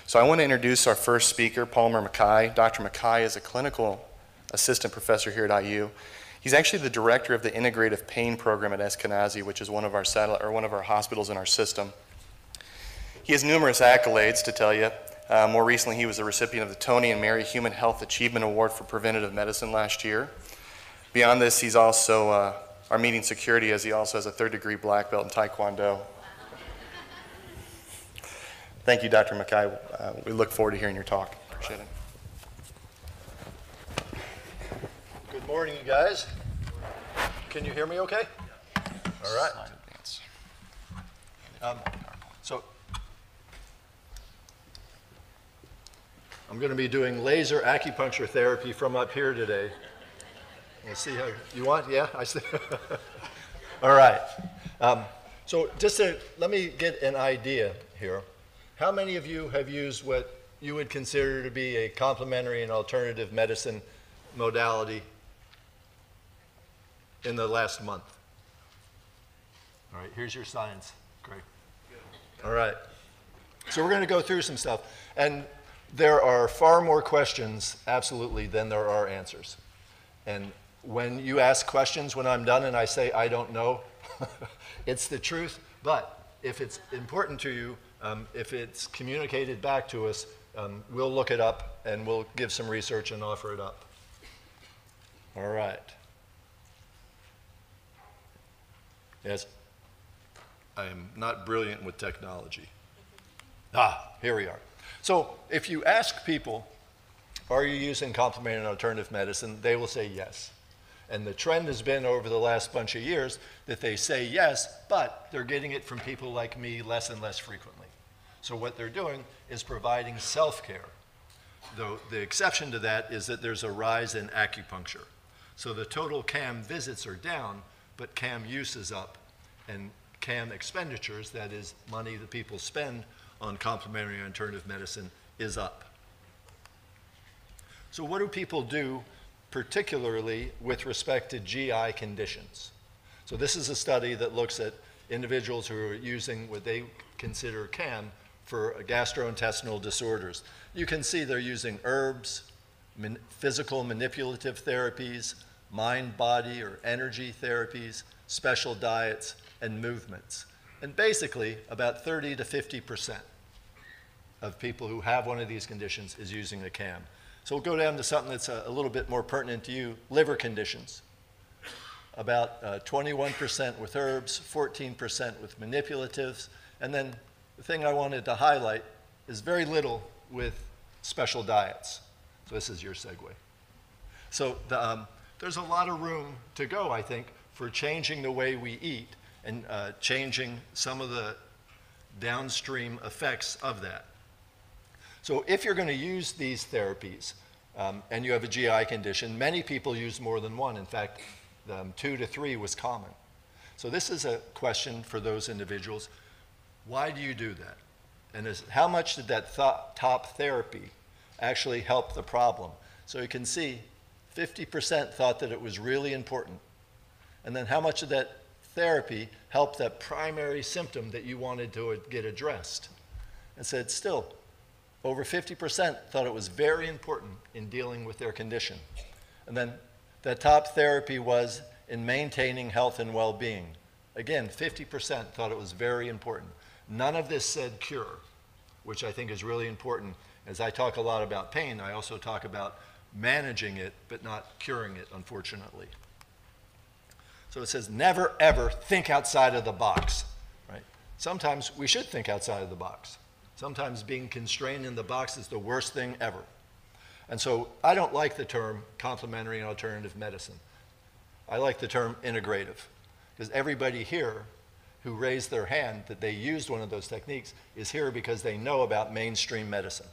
So I want to introduce our first speaker, Palmer MacKie. Dr. MacKie is a clinical assistant professor here at IU. He's actually the director of the Integrative Pain Program at Eskenazi, which is one of our hospitals in our system. He has numerous accolades to tell you. More recently, he was a recipient of the Tony and Mary Human Health Achievement Award for Preventative Medicine last year. Beyond this, he's also our meeting security, as he also has a third-degree black belt in Taekwondo. Thank you, Dr. MacKie. We look forward to hearing your talk. Appreciate it. Good morning, you guys. Can you hear me okay? All right. So I'm going to be doing laser acupuncture therapy from up here today. We'll see how you want. Yeah, I see. All right. So just let me get an idea here. How many of you have used what you would consider to be a complementary and alternative medicine modality in the last month? All right, here's your science, Greg. All right. So we're going to go through some stuff. And there are far more questions, absolutely, than there are answers. And when you ask questions when I'm done and I say, I don't know, it's the truth. But if it's important to you, if it's communicated back to us, we'll look it up and we'll give some research and offer it up. All right. Yes, I am not brilliant with technology. Here we are. So if you ask people, are you using complementary and alternative medicine, they will say yes. And the trend has been over the last bunch of years that they say yes, but they're getting it from people like me less and less frequently. So what they're doing is providing self-care. Though the exception to that is that there's a rise in acupuncture. So the total CAM visits are down, but CAM use is up. And CAM expenditures, that is money that people spend on complementary and alternative medicine, is up. So what do people do, particularly with respect to GI conditions? So this is a study that looks at individuals who are using what they consider CAM for gastrointestinal disorders. You can see they're using herbs, physical manipulative therapies, mind, body, or energy therapies, special diets, and movements. And basically, about 30 to 50% of people who have one of these conditions is using a CAM. So we'll go down to something that's a little bit more pertinent to you, liver conditions. About 21% with herbs, 14% with manipulatives, and then the thing I wanted to highlight is very little with special diets. So this is your segue. So there's a lot of room to go, I think, for changing the way we eat and changing some of the downstream effects of that. So if you're going to use these therapies and you have a GI condition, many people use more than one. In fact, 2 to 3 was common. So this is a question for those individuals. Why do you do that? And how much did that top therapy actually help the problem? So you can see 50% thought that it was really important. And then how much of that therapy helped that primary symptom that you wanted to get addressed? And said still, over 50% thought it was very important in dealing with their condition. And then that top therapy was in maintaining health and well-being. Again, 50% thought it was very important. None of this said cure, which I think is really important. As I talk a lot about pain, I also talk about managing it, but not curing it, unfortunately. So it says, never, ever think outside of the box, right? Sometimes we should think outside of the box. Sometimes being constrained in the box is the worst thing ever. And so I don't like the term complementary and alternative medicine. I like the term integrative, because everybody here who raised their hand that they used one of those techniques is here because they know about mainstream medicine,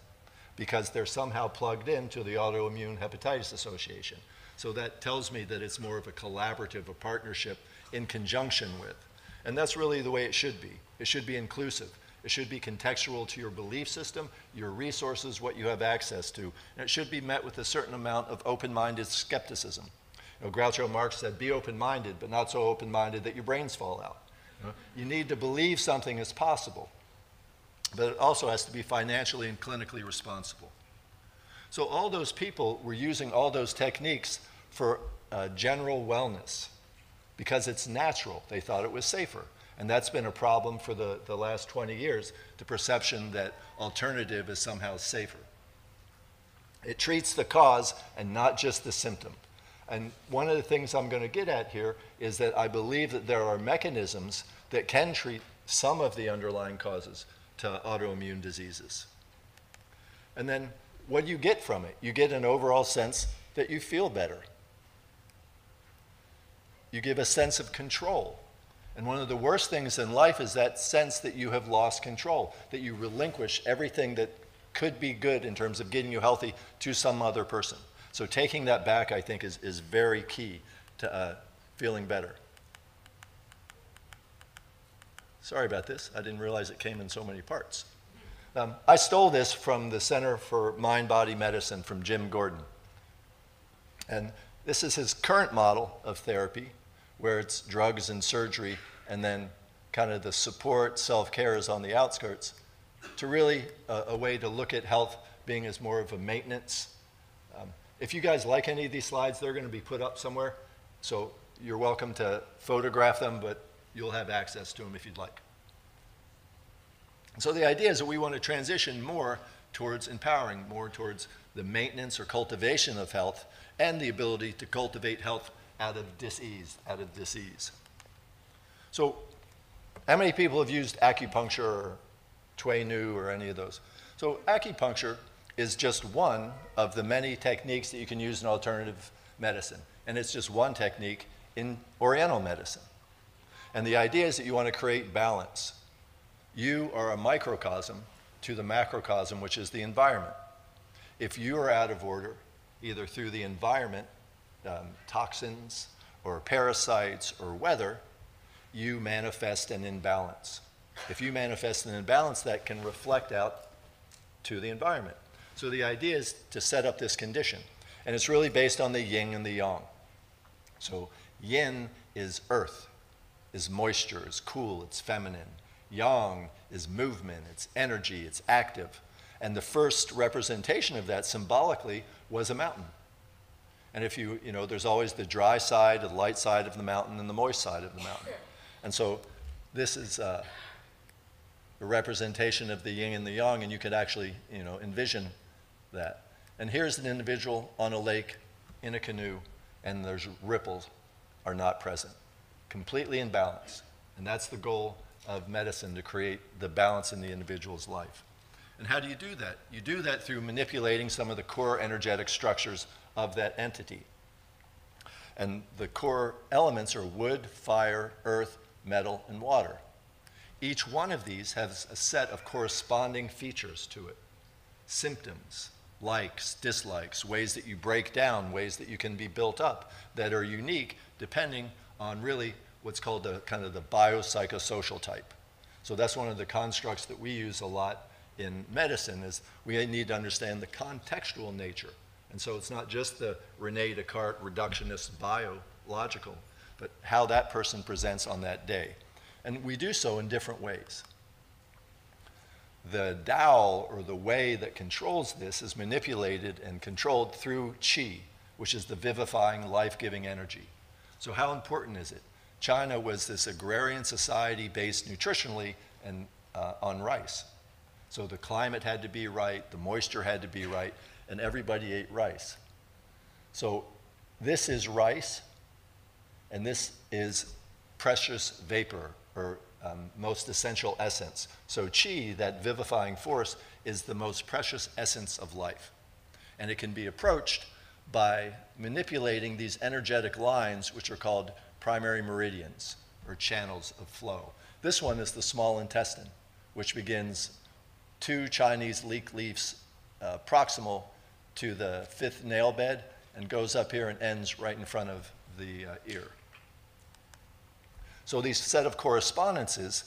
because they're somehow plugged into the Autoimmune Hepatitis Association. So that tells me that it's more of a collaborative, a partnership in conjunction with. And that's really the way it should be. It should be inclusive. It should be contextual to your belief system, your resources, what you have access to. And it should be met with a certain amount of open-minded skepticism. You know, Groucho Marx said, be open-minded, but not so open-minded that your brains fall out. You need to believe something is possible. but it also has to be financially and clinically responsible. So all those people were using all those techniques for general wellness because it's natural. They thought it was safer. And that's been a problem for the last 20 years, the perception that alternative is somehow safer. It treats the cause and not just the symptom. And one of the things I'm going to get at here is that I believe that there are mechanisms that can treat some of the underlying causes to autoimmune diseases. And then what do you get from it? You get an overall sense that you feel better. You give a sense of control. And one of the worst things in life is that sense that you have lost control, that you relinquish everything that could be good in terms of getting you healthy to some other person. So taking that back, I think, is very key to feeling better. Sorry about this. I didn't realize it came in so many parts. I stole this from the Center for Mind-Body Medicine from Jim Gordon. And this is his current model of therapy, where it's drugs and surgery, and then kind of the support, self-care is on the outskirts, to really a way to look at health being as more of a maintenance. If you guys like any of these slides, they're going to be put up somewhere. So you're welcome to photograph them, but you'll have access to them if you'd like. So the idea is that we want to transition more towards empowering, more towards the maintenance or cultivation of health and the ability to cultivate health out of disease. So how many people have used acupuncture or Tui Nu or any of those? So acupuncture is just one of the many techniques that you can use in alternative medicine. And it's just one technique in Oriental medicine. And the idea is that you want to create balance. You are a microcosm to the macrocosm, which is the environment. If you are out of order, either through the environment, toxins, or parasites, or weather, you manifest an imbalance. If you manifest an imbalance, that can reflect out to the environment. So the idea is to set up this condition. And it's really based on the yin and the yang. So yin is earth, is moisture, is cool, it's feminine. Yang is movement, it's energy, it's active. And the first representation of that symbolically was a mountain. And if you know, there's always the dry side, the light side of the mountain, and the moist side of the mountain. And so this is a representation of the yin and the yang, and you could actually, envision that. And here's an individual on a lake in a canoe, and there's ripples are not present. Completely in balance. And that's the goal of medicine, to create the balance in the individual's life. And how do you do that? You do that through manipulating some of the core energetic structures of that entity. And the core elements are wood, fire, earth, metal, and water. Each one of these has a set of corresponding features to it. Symptoms, likes, dislikes, ways that you break down, ways that you can be built up, that are unique depending on really what's called the kind of the biopsychosocial type. So that's one of the constructs that we use a lot in medicine, is we need to understand the contextual nature. And so it's not just the Rene Descartes reductionist biological, but how that person presents on that day. And we do so in different ways. The Tao, or the way that controls this, is manipulated and controlled through qi, which is the vivifying, life-giving energy. So how important is it? China was this agrarian society based nutritionally and on rice. So the climate had to be right, the moisture had to be right, and everybody ate rice. So this is rice, and this is precious vapor, or most essential essence. So qi, that vivifying force, is the most precious essence of life. And it can be approached by manipulating these energetic lines, which are called primary meridians, or channels of flow. This one is the small intestine, which begins 2 Chinese leek leaves proximal to the 5th nail bed, and goes up here and ends right in front of the ear. So these set of correspondences,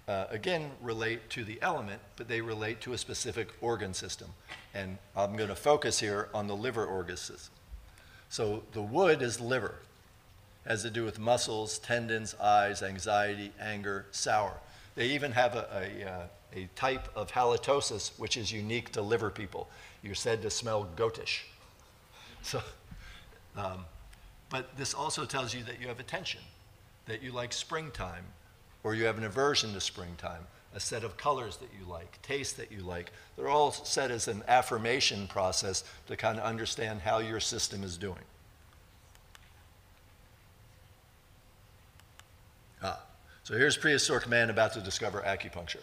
again, relate to the element, but they relate to a specific organ system. And I'm going to focus here on the liver organ system. So the wood is liver. It has to do with muscles, tendons, eyes, anxiety, anger, sour. They even have a a type of halitosis which is unique to liver people. You're said to smell goatish. So, but this also tells you that you have attention, that you like springtime, or you have an aversion to springtime, a set of colors that you like, taste that you like. They're all set as an affirmation process to kind of understand how your system is doing. So here's prehistoric man about to discover acupuncture.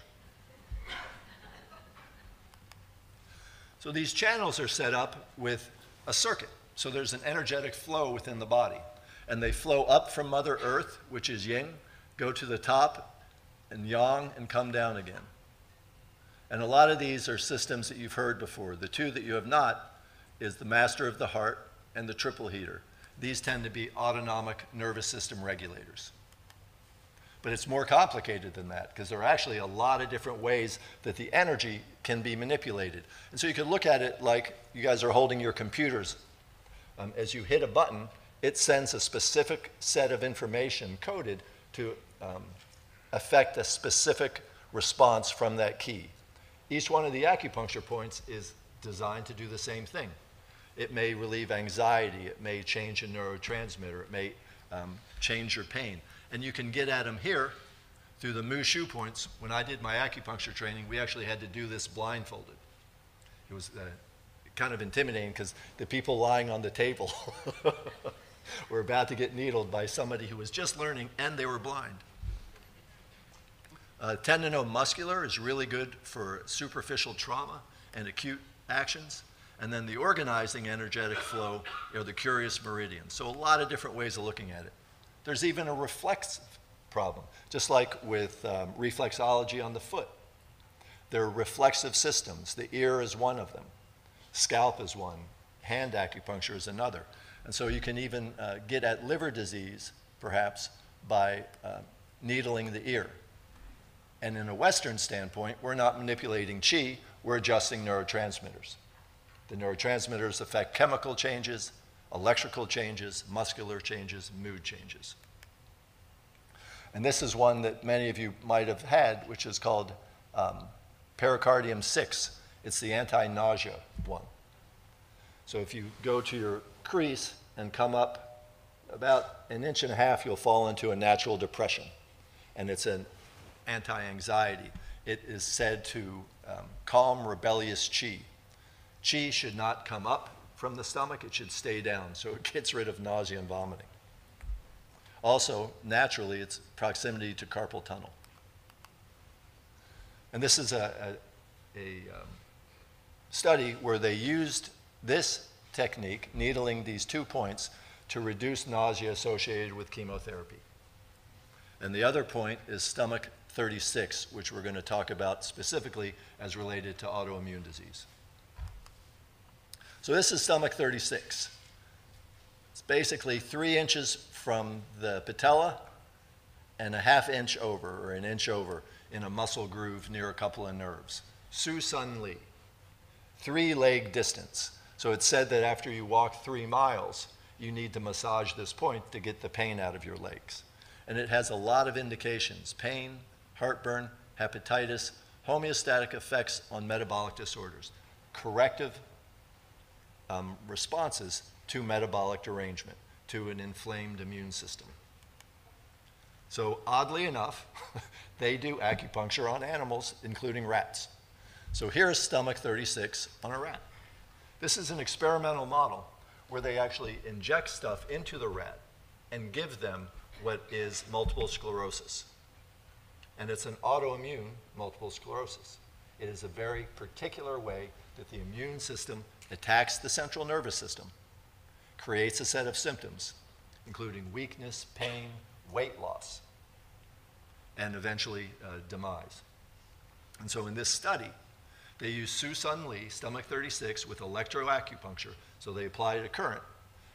So these channels are set up with a circuit. So there's an energetic flow within the body. And they flow up from Mother Earth, which is yin, go to the top and yang, and come down again. And a lot of these are systems that you've heard before. The two that you have not is the master of the heart and the triple heater. These tend to be autonomic nervous system regulators. But it's more complicated than that, because there are actually a lot of different ways that the energy can be manipulated. And so you could look at it like you guys are holding your computers. As you hit a button, it sends a specific set of information coded to affect a specific response from that key. Each one of the acupuncture points is designed to do the same thing. It may relieve anxiety, it may change a neurotransmitter, it may change your pain. And you can get at them here through the Mushu points. When I did my acupuncture training, we actually had to do this blindfolded. It was kind of intimidating because the people lying on the table were about to get needled by somebody who was just learning and they were blind. Tendinomuscular is really good for superficial trauma and acute actions. And then the organizing energetic flow are the curious meridians. So a lot of different ways of looking at it. There's even a reflexive problem, just like with reflexology on the foot. There are reflexive systems. The ear is one of them. Scalp is one. Hand acupuncture is another. And so you can even get at liver disease, perhaps, by needling the ear. And in a Western standpoint, we're not manipulating qi, we're adjusting neurotransmitters. The neurotransmitters affect chemical changes, electrical changes, muscular changes, mood changes. And this is one that many of you might have had, which is called pericardium 6. It's the anti-nausea one. So if you go to your crease and come up about 1.5 inches, you'll fall into a natural depression. And it's an anti-anxiety. It is said to calm rebellious qi. Qi should not come up from the stomach, it should stay down, so it gets rid of nausea and vomiting. Also, naturally, it's proximity to carpal tunnel. And this is a study where they used this technique, needling these 2 points, to reduce nausea associated with chemotherapy. And the other point is stomach 36, which we're going to talk about specifically as related to autoimmune disease. So this is stomach 36. It's basically 3 inches from the patella and 1/2 inch over, or 1 inch over, in a muscle groove near a couple of nerves. Su Sun Lee. 3-leg distance. So it's said that after you walk 3 miles, you need to massage this point to get the pain out of your legs. And it has a lot of indications: pain, heartburn, hepatitis, homeostatic effects on metabolic disorders, corrective responses to metabolic derangement, to an inflamed immune system. So oddly enough, they do acupuncture on animals, including rats. So here's stomach 36 on a rat. This is an experimental model where they actually inject stuff into the rat and give them what is multiple sclerosis. And it's an autoimmune multiple sclerosis. It is a very particular way that the immune system attacks the central nervous system, creates a set of symptoms, including weakness, pain, weight loss, and eventually demise. And so in this study, they used Su Sun Lee, stomach 36, with electroacupuncture. So they applied a current,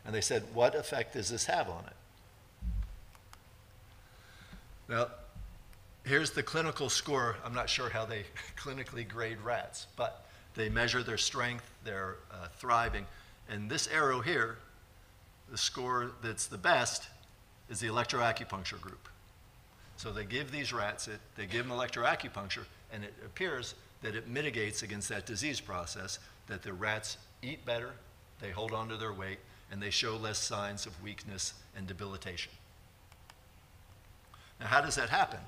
and they said, what effect does this have on it? Now, here's the clinical score. I'm not sure how they clinically grade rats, but they measure their strength, their thriving. And this arrow here, the score that's the best, is the electroacupuncture group. So they give these rats it, they give them electroacupuncture, and it appears that it mitigates against that disease process, that the rats eat better, they hold on to their weight, and they show less signs of weakness and debilitation. Now, how does that happen?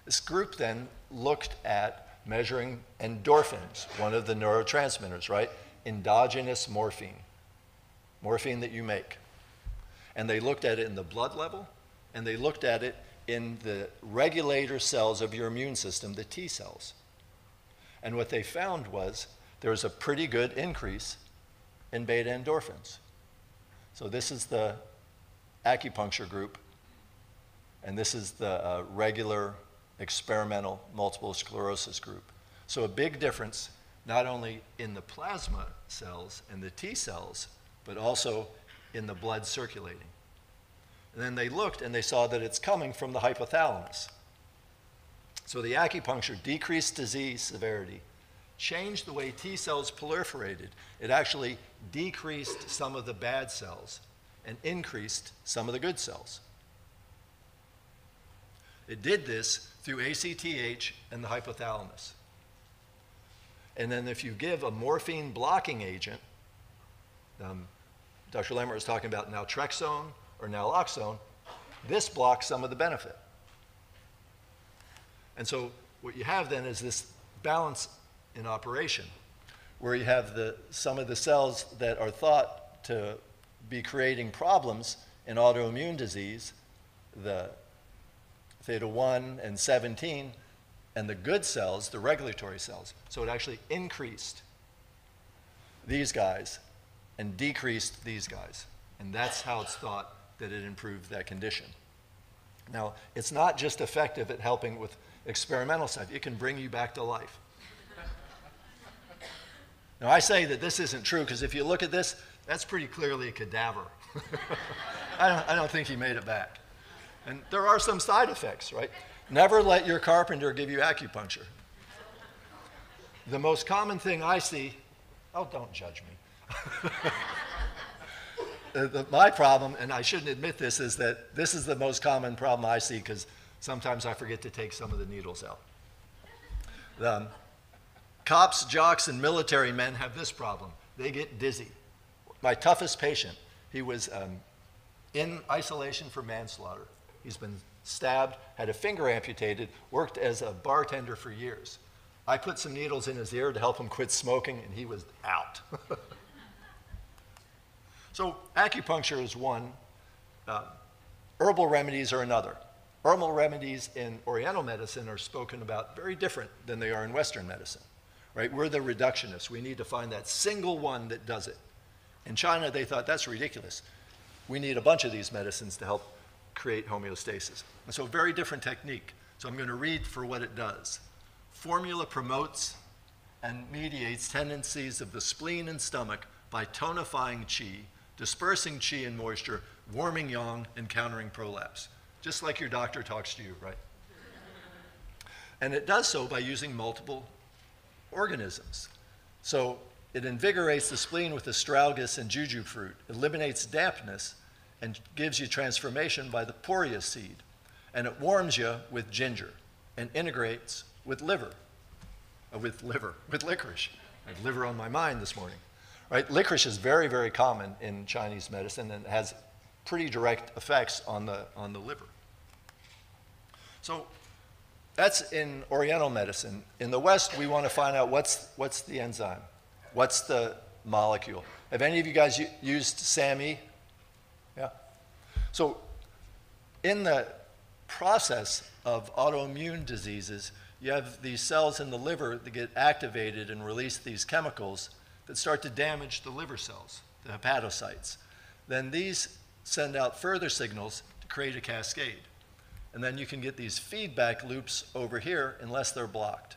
This group then looked at measuring endorphins, one of the neurotransmitters, right? Endogenous morphine, morphine that you make. And they looked at it in the blood level, and they looked at it in the regulator cells of your immune system, the T cells. And what they found was there was a pretty good increase in beta endorphins. So this is the acupuncture group, and this is the regular experimental multiple sclerosis group. So a big difference, not only in the plasma cells and the T cells, but also in the blood circulating. And then they looked and they saw that it's coming from the hypothalamus. So the acupuncture decreased disease severity, changed the way T cells proliferated. It actually decreased some of the bad cells and increased some of the good cells. It did this through ACTH and the hypothalamus. And then if you give a morphine blocking agent, Dr. Lemmer was talking about naltrexone or naloxone, this blocks some of the benefit. And so what you have then is this balance in operation, where you have some of the cells that are thought to be creating problems in autoimmune disease, the theta 1 and 17, and the good cells, the regulatory cells. So it actually increased these guys and decreased these guys. And that's how it's thought that it improved that condition. Now, it's not just effective at helping with experimental stuff. It can bring you back to life. Now, I say that this isn't true because if you look at this, that's pretty clearly a cadaver. I don't think he made it back. And there are some side effects, right? Never let your carpenter give you acupuncture. The most common thing I see, oh, don't judge me. My problem, and I shouldn't admit this, is that this is the most common problem I see because sometimes I forget to take some of the needles out. Cops, jocks, and military men have this problem. They get dizzy. My toughest patient, he was in isolation for manslaughter. He's been stabbed, had a finger amputated, worked as a bartender for years. I put some needles in his ear to help him quit smoking, and he was out. So acupuncture is one. Herbal remedies are another. Herbal remedies in Oriental medicine are spoken about very different than they are in Western medicine. Right? We're the reductionists. We need to find that single one that does it. In China, they thought that's ridiculous. We need a bunch of these medicines to help create homeostasis. And so very different technique. So I'm going to read for what it does. Formula promotes and mediates tendencies of the spleen and stomach by tonifying qi, dispersing qi and moisture, warming yang, and countering prolapse. Just like your doctor talks to you, right? And it does so by using multiple organisms. So it invigorates the spleen with astragalus and juju fruit, eliminates dampness, and gives you transformation by the poria seed. And it warms you with ginger and integrates with with licorice. I had liver on my mind this morning. Right? Licorice is very, very common in Chinese medicine and has pretty direct effects on the liver. So that's in Oriental medicine. In the West, we want to find out what's the enzyme, what's the molecule. Have any of you guys used SAMe? Yeah. So in the process of autoimmune diseases, you have these cells in the liver that get activated and release these chemicals that start to damage the liver cells, the hepatocytes. Then these send out further signals to create a cascade. And then you can get these feedback loops over here unless they're blocked.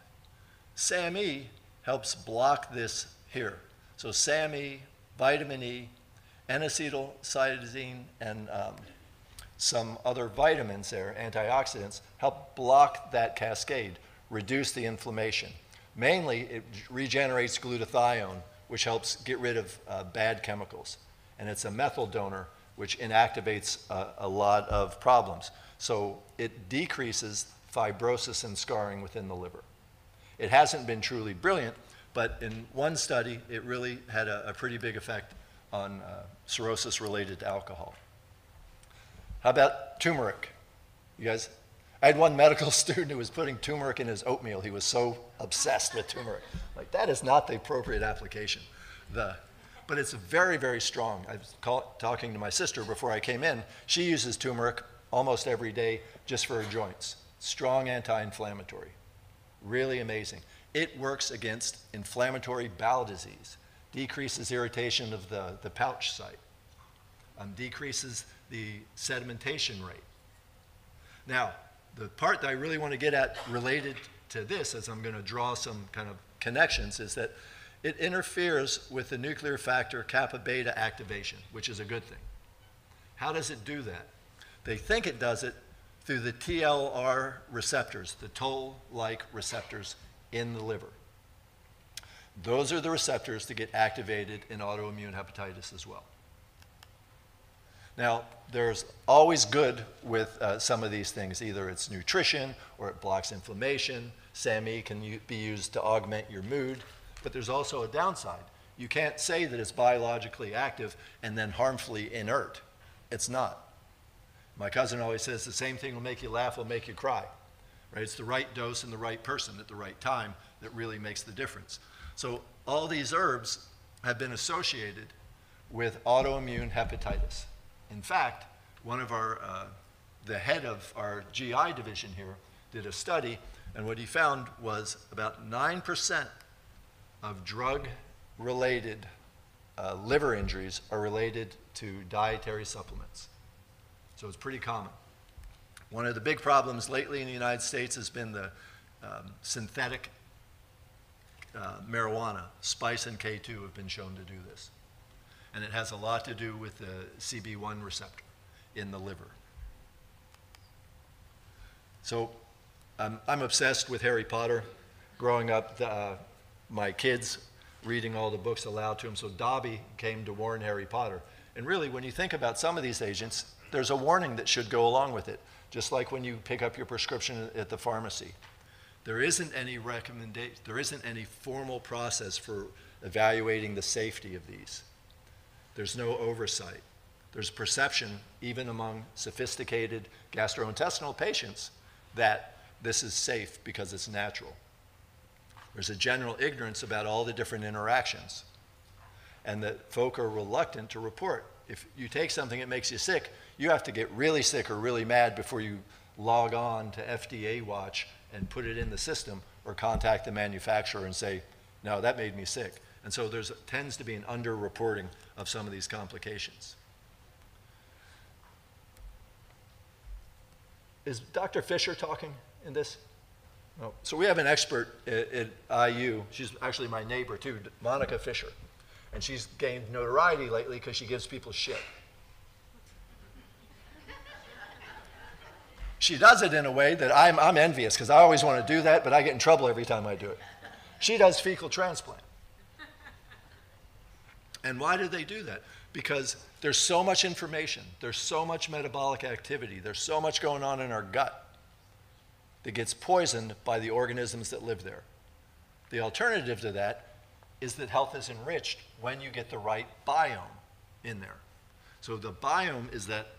SAMe helps block this here. So SAMe, vitamin E, N-acetylcytosine, and some other vitamins there, antioxidants, help block that cascade, reduce the inflammation. Mainly, it regenerates glutathione, which helps get rid of bad chemicals. And it's a methyl donor, which inactivates a lot of problems. So it decreases fibrosis and scarring within the liver. It hasn't been truly brilliant, but in one study, it really had a pretty big effect on cirrhosis related to alcohol. How about turmeric? You guys? I had one medical student who was putting turmeric in his oatmeal. He was so obsessed with turmeric. Like, that is not the appropriate application. But it's very, very strong. I was talking to my sister before I came in. She uses turmeric almost every day just for her joints. Strong anti-inflammatory. Really amazing. It works against inflammatory bowel disease, decreases irritation of the pouch site, decreases the sedimentation rate. Now, the part that I really want to get at related to this, as I'm going to draw some kind of connections, is that it interferes with the nuclear factor kappa beta activation, which is a good thing. How does it do that? They think it does it through the TLR receptors, the toll-like receptors in the liver. Those are the receptors that get activated in autoimmune hepatitis as well. Now, there's always good with some of these things. Either it's nutrition or it blocks inflammation. SAMe can be used to augment your mood. But there's also a downside. You can't say that it's biologically active and then harmfully inert. It's not. My cousin always says the same thing will make you laugh, will make you cry. Right? It's the right dose and the right person at the right time that really makes the difference. So all these herbs have been associated with autoimmune hepatitis. In fact, one of the head of our GI division here did a study, and what he found was about 9% of drug-related liver injuries are related to dietary supplements. So it's pretty common. One of the big problems lately in the United States has been the synthetic marijuana. Spice and K2 have been shown to do this. And it has a lot to do with the CB1 receptor in the liver. So I'm obsessed with Harry Potter. Growing up, my kids reading all the books aloud to them. So Dobby came to warn Harry Potter. And really, when you think about some of these agents, there's a warning that should go along with it, just like when you pick up your prescription at the pharmacy. There isn't any recommendation, there isn't any formal process for evaluating the safety of these. There's no oversight. There's perception, even among sophisticated gastrointestinal patients, that this is safe because it's natural. There's a general ignorance about all the different interactions, and that folk are reluctant to report. If you take something that makes you sick, you have to get really sick or really mad before you log on to FDA Watch and put it in the system or contact the manufacturer and say, no, that made me sick. And so there tends to be an underreporting of some of these complications. Is Dr. Fisher talking in this? No. So we have an expert at IU. She's actually my neighbor too, Monica Fisher. And she's gained notoriety lately because she gives people shit. She does it in a way that I'm envious, because I always want to do that, but I get in trouble every time I do it. She does fecal transplant. And why do they do that? Because there's so much information, there's so much metabolic activity, there's so much going on in our gut that gets poisoned by the organisms that live there. The alternative to that is that health is enriched when you get the right biome in there. So the biome is that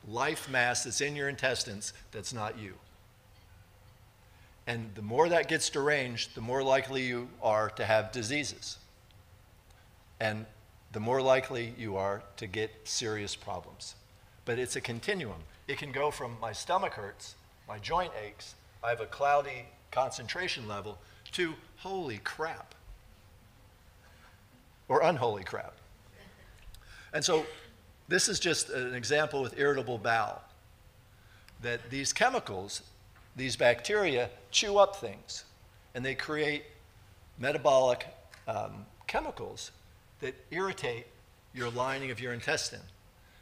life mass that's in your intestines that's not you. And the more that gets deranged, the more likely you are to have diseases. And the more likely you are to get serious problems. But it's a continuum. It can go from my stomach hurts, my joint aches, I have a cloudy concentration level, to holy crap. Or unholy crap. And so this is just an example with irritable bowel, that these chemicals, these bacteria, chew up things, and they create metabolic chemicals that irritate your lining of your intestine.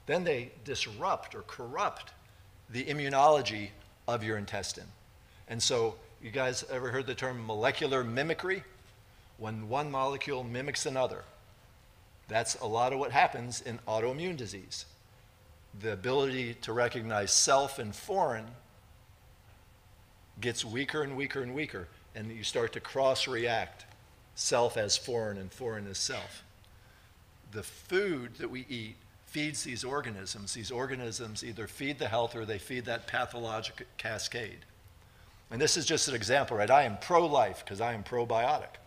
Then they disrupt or corrupt the immunology of your intestine. And so, you guys ever heard the term molecular mimicry? When one molecule mimics another. That's a lot of what happens in autoimmune disease. The ability to recognize self and foreign gets weaker and weaker and weaker. and you start to cross-react self as foreign and foreign as self. The food that we eat feeds these organisms. These organisms either feed the health or they feed that pathologic cascade. And this is just an example, right? I am pro-life because I am probiotic.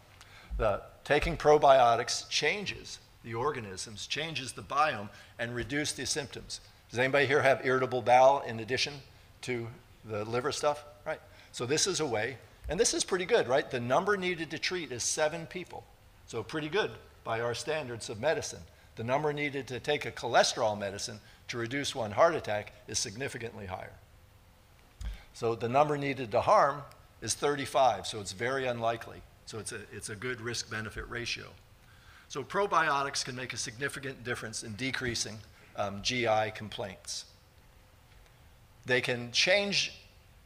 Taking probiotics changes the organisms, changes the biome, and reduces the symptoms. Does anybody here have irritable bowel in addition to the liver stuff? Right. So this is a way, and this is pretty good, right? The number needed to treat is 7 people. So pretty good by our standards of medicine. The number needed to take a cholesterol medicine to reduce one heart attack is significantly higher. So the number needed to harm is 35, so it's very unlikely. So it's a good risk-benefit ratio. So probiotics can make a significant difference in decreasing GI complaints. They can change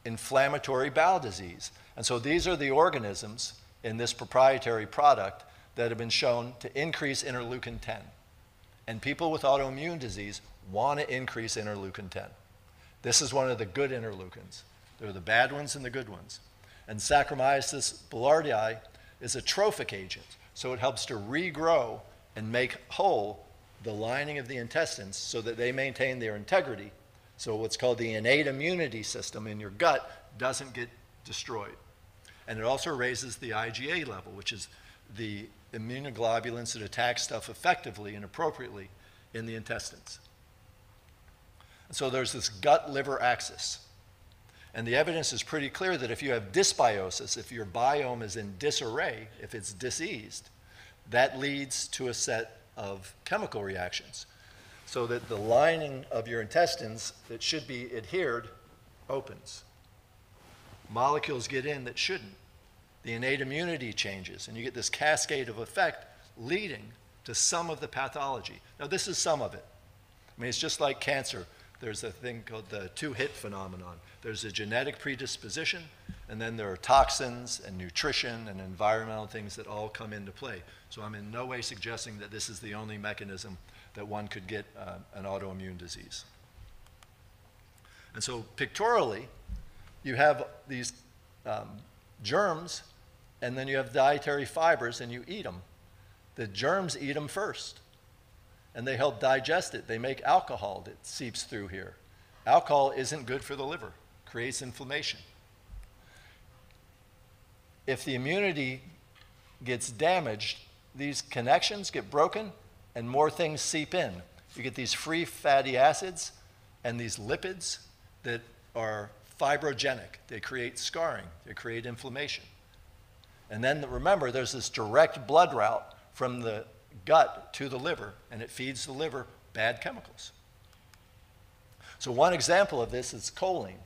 inflammatory bowel disease. And so these are the organisms in this proprietary product that have been shown to increase interleukin-10. And people with autoimmune disease want to increase interleukin-10. This is one of the good interleukins. There are the bad ones and the good ones. And Saccharomyces boulardii is a trophic agent, so it helps to regrow and make whole the lining of the intestines so that they maintain their integrity. So what's called the innate immunity system in your gut doesn't get destroyed. And it also raises the IgA level, which is the immunoglobulins that attack stuff effectively and appropriately in the intestines. And so there's this gut-liver axis. And the evidence is pretty clear that if you have dysbiosis, if your biome is in disarray, if it's diseased, that leads to a set of chemical reactions. So that the lining of your intestines that should be adhered opens. Molecules get in that shouldn't. The innate immunity changes, and you get this cascade of effect leading to some of the pathology. Now, this is some of it. I mean, it's just like cancer. There's a thing called the 2-hit phenomenon. There's a genetic predisposition, and then there are toxins and nutrition and environmental things that all come into play. So I'm in no way suggesting that this is the only mechanism that one could get an autoimmune disease. And so pictorially, you have these germs, and then you have dietary fibers, and you eat them. The germs eat them first, and they help digest it. They make alcohol that seeps through here. Alcohol isn't good for the liver, creates inflammation. If the immunity gets damaged, these connections get broken, and more things seep in. You get these free fatty acids and these lipids that are fibrogenic. They create scarring. They create inflammation. And then remember, there's this direct blood route from the gut to the liver, and it feeds the liver bad chemicals. So one example of this is choline.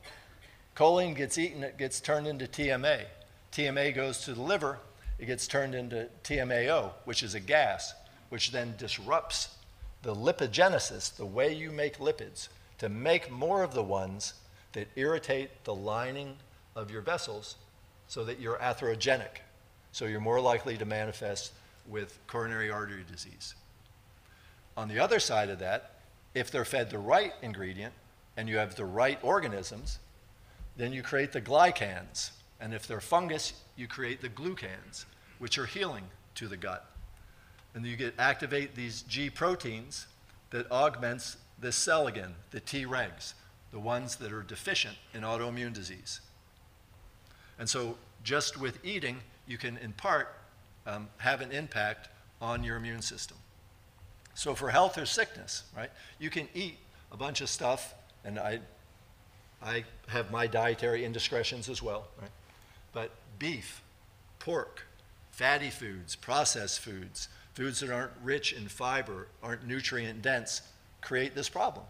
Choline gets eaten, it gets turned into TMA. TMA goes to the liver, it gets turned into TMAO, which is a gas, which then disrupts the lipogenesis, the way you make lipids, to make more of the ones that irritate the lining of your vessels so that you're atherogenic. So you're more likely to manifest with coronary artery disease. On the other side of that, if they're fed the right ingredient and you have the right organisms, then you create the glycans. And if they're fungus, you create the glucans, which are healing to the gut. And you activate these G proteins that augments this cell again, the Tregs, the ones that are deficient in autoimmune disease. And so just with eating, you can in part have an impact on your immune system. So for health or sickness, right, you can eat a bunch of stuff, and I have my dietary indiscretions as well, right? But beef, pork, fatty foods, processed foods, foods that aren't rich in fiber, aren't nutrient dense, create this problem.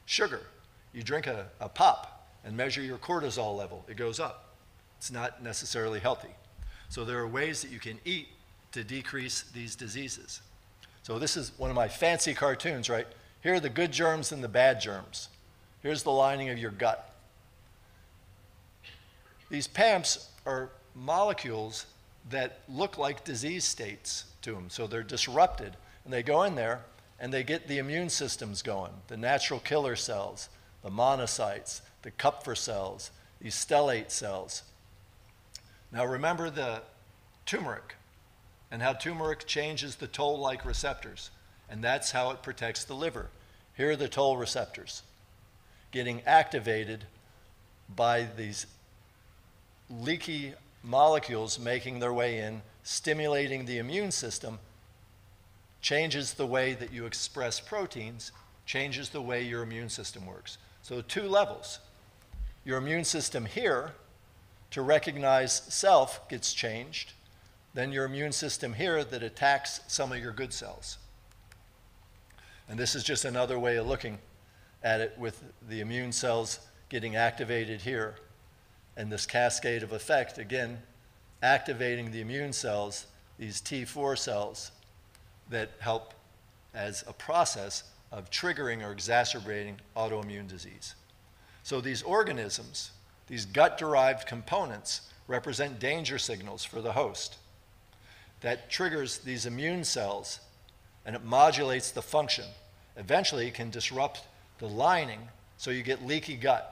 Sugar, you drink a pop and measure your cortisol level, it goes up. It's not necessarily healthy. So there are ways that you can eat to decrease these diseases. So this is one of my fancy cartoons, right? Here are the good germs and the bad germs. Here's the lining of your gut. These PAMPs are molecules that look like disease states to them. So they're disrupted, and they go in there, and they get the immune systems going, the natural killer cells, the monocytes, the Kupffer cells, these stellate cells. Now remember the turmeric and how turmeric changes the toll-like receptors, and that's how it protects the liver. Here are the toll receptors getting activated by these leaky molecules making their way in, stimulating the immune system, changes the way that you express proteins, changes the way your immune system works. So 2 levels. Your immune system here, to recognize self, gets changed. Then your immune system here that attacks some of your good cells. And this is just another way of looking at it, with the immune cells getting activated here. And this cascade of effect, again, activating the immune cells, these T4 cells, that help as a process of triggering or exacerbating autoimmune disease. So these organisms, these gut-derived components, represent danger signals for the host. That triggers these immune cells, and it modulates the function. Eventually, it can disrupt the lining, so you get leaky gut.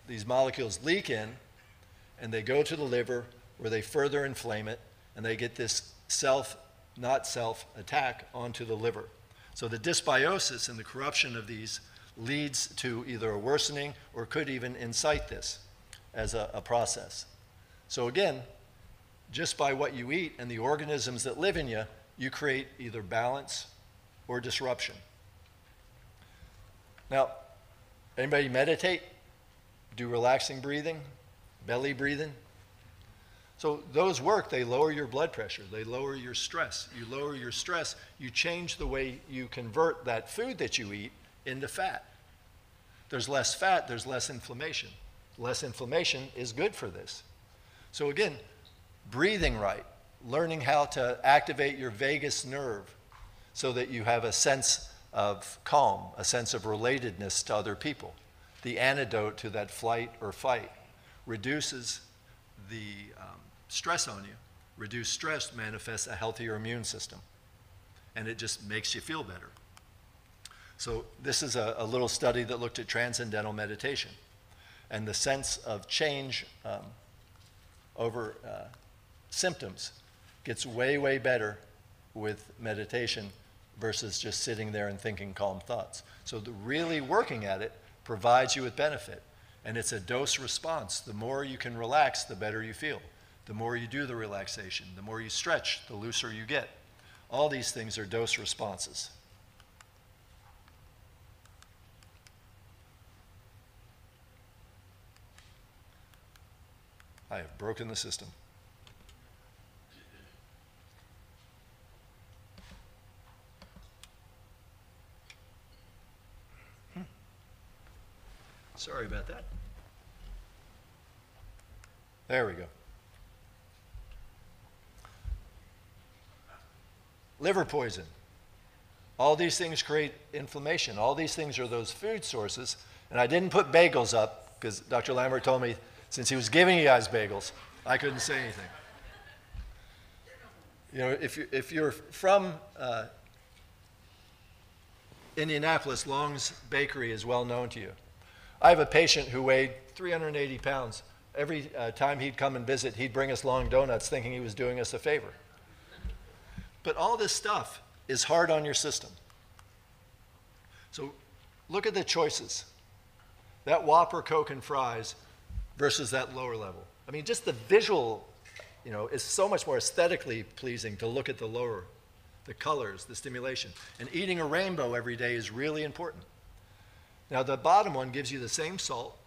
These molecules leak in, and they go to the liver, where they further inflame it, and they get this self, not self, attack onto the liver. So the dysbiosis and the corruption of these leads to either a worsening or could even incite this as a process. So again, just by what you eat and the organisms that live in you, you create either balance or disruption. Now, anybody meditate? Do relaxing breathing, belly breathing? So those work. They lower your blood pressure. They lower your stress. You lower your stress, you change the way you convert that food that you eat into fat. There's less fat, there's less inflammation. Less inflammation is good for this. So again, breathing right, learning how to activate your vagus nerve so that you have a sense of calm, a sense of relatedness to other people. The antidote to that flight or fight reduces the stress on you. Reduced stress manifests a healthier immune system, and it just makes you feel better. So this is a little study that looked at transcendental meditation, and the sense of change over symptoms gets way, way better with meditation versus just sitting there and thinking calm thoughts. So really working at it provides you with benefit, and it's a dose response. The more you can relax, the better you feel. The more you do the relaxation, the more you stretch, the looser you get. All these things are dose responses. I have broken the system. Sorry about that. There we go. Liver poison. All these things create inflammation. All these things are those food sources. And I didn't put bagels up because Dr. Lambert told me since he was giving you guys bagels, I couldn't say anything. You know, if you're from Indianapolis, Long's Bakery is well known to you. I have a patient who weighed 380 pounds. Every time he'd come and visit, he'd bring us Long donuts thinking he was doing us a favor. But all this stuff is hard on your system. So look at the choices. That Whopper, Coke, and fries versus that lower level. I mean, just the visual, you know, is so much more aesthetically pleasing to look at the lower, the colors, the stimulation. And eating a rainbow every day is really important. Now, the bottom one gives you the same salt,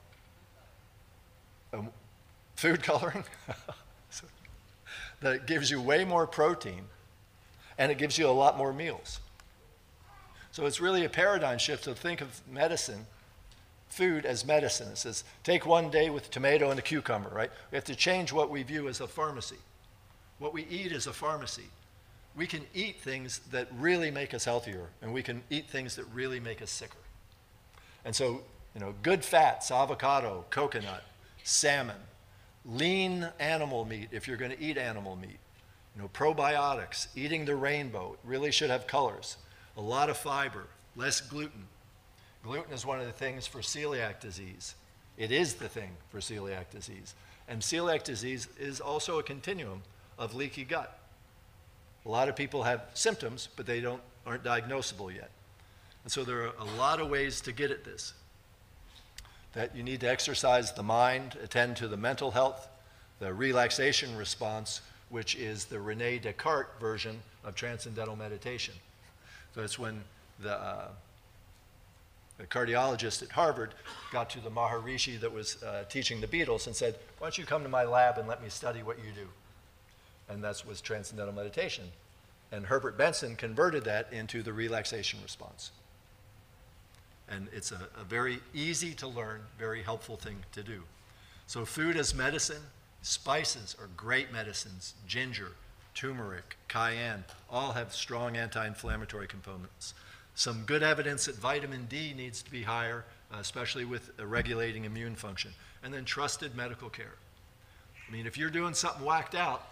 food coloring, that gives you way more protein, and it gives you a lot more meals. So it's really a paradigm shift to think of medicine, food as medicine. It says, take one day with tomato and a cucumber, right? We have to change what we view as a pharmacy. What we eat is a pharmacy. We can eat things that really make us healthier, and we can eat things that really make us sicker. And so, you know, good fats, avocado, coconut, salmon, lean animal meat if you're going to eat animal meat. You know, probiotics, eating the rainbow, it really should have colors. A lot of fiber, less gluten. Gluten is one of the things for celiac disease. It is the thing for celiac disease. And celiac disease is also a continuum of leaky gut. A lot of people have symptoms, but they aren't diagnosable yet. And so there are a lot of ways to get at this. That you need to exercise the mind, attend to the mental health, the relaxation response, which is the Rene Descartes version of transcendental meditation. So it's when the cardiologist at Harvard got to the Maharishi that was teaching the Beatles and said, why don't you come to my lab and let me study what you do? And that was transcendental meditation. And Herbert Benson converted that into the relaxation response. And it's a very easy to learn, very helpful thing to do. So food as medicine, spices are great medicines. Ginger, turmeric, cayenne, all have strong anti-inflammatory components. Some good evidence that vitamin D needs to be higher, especially with regulating immune function. And then trusted medical care. I mean, if you're doing something whacked out,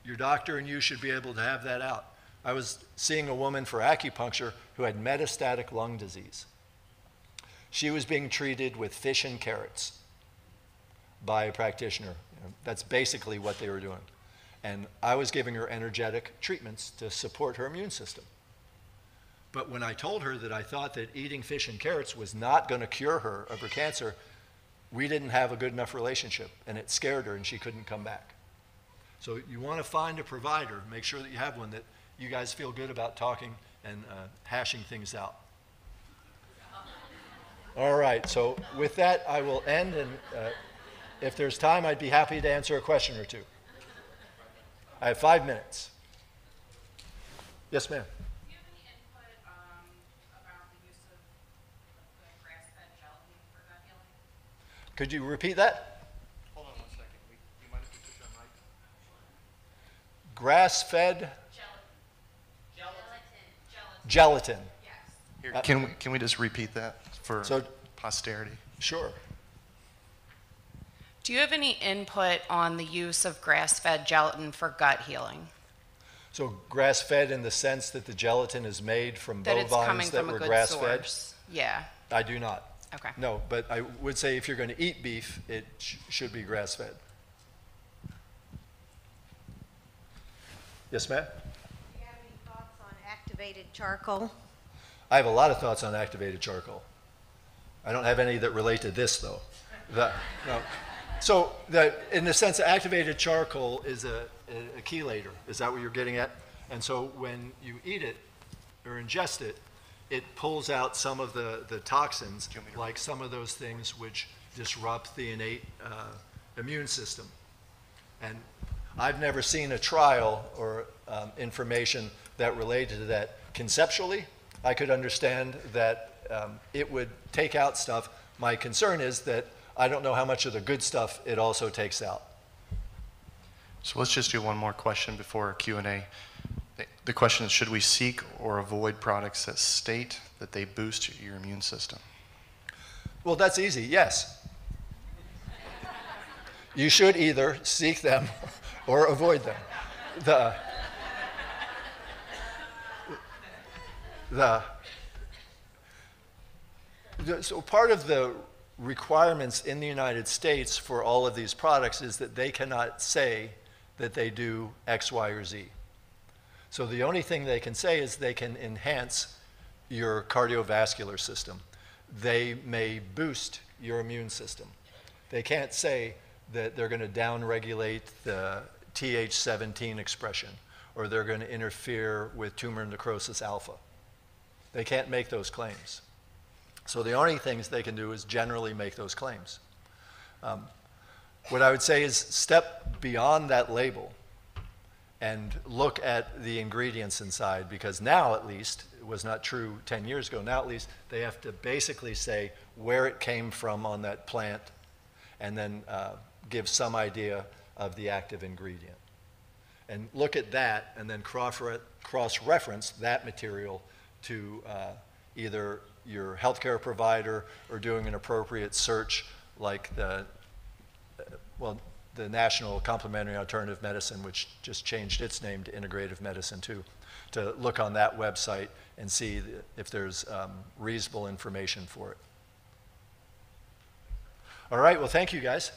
your doctor and you should be able to have that out. I was seeing a woman for acupuncture who had metastatic lung disease. She was being treated with fish and carrots by a practitioner. That's basically what they were doing. And I was giving her energetic treatments to support her immune system. But when I told her that I thought that eating fish and carrots was not going to cure her of her cancer, we didn't have a good enough relationship, and it scared her, and she couldn't come back. So you want to find a provider, make sure that you have one that you guys feel good about talking and hashing things out. All right, so with that, I will end, and if there's time, I'd be happy to answer a question or two. I have 5 minutes. Yes, ma'am. Do you have any input about the use of the grass-fed gelatin for gut healing? Could you repeat that? Hold on one second. You mind if we put you on mic? Grass-fed Gelatin. gelatin. Yes. Here, can we just repeat that for So- posterity? Sure. Do you have any input on the use of grass-fed gelatin for gut healing? So grass-fed in the sense that the gelatin is made from That it's coming bovines that from a were good grass-fed? source? Yeah. I do not. Okay. No, but I would say if you're going to eat beef, it should be grass-fed. Yes, ma'am? Do you have any thoughts on activated charcoal? I have a lot of thoughts on activated charcoal. I don't have any that relate to this, though. No. So in the sense, activated charcoal is a chelator. Is that what you're getting at? And so when you eat it or ingest it, it pulls out some of the toxins, like some of those things which disrupt the innate immune system. And I've never seen a trial or information that related to that. Conceptually, I could understand that it would take out stuff. My concern is that I don't know how much of the good stuff it also takes out. So let's just do one more question before Q&A. The question is, should we seek or avoid products that state that they boost your immune system? Well, that's easy, yes. You should either seek them or avoid them. So part of the requirements in the United States for all of these products is that they cannot say that they do X, Y, or Z. So the only thing they can say is they can enhance your cardiovascular system. They may boost your immune system. They can't say that they're going to downregulate the Th17 expression or they're going to interfere with tumor necrosis alpha. They can't make those claims. So the only things they can do is generally make those claims. What I would say is step beyond that label and look at the ingredients inside, because now at least, it was not true 10 years ago, now at least they have to basically say where it came from on that plant and then give some idea of the active ingredient. And look at that and then cross-reference that material to either your healthcare provider or doing an appropriate search like the National Complementary Alternative Medicine, which just changed its name to Integrative Medicine too, to look on that website and see if there's reasonable information for it. All right, well, thank you guys.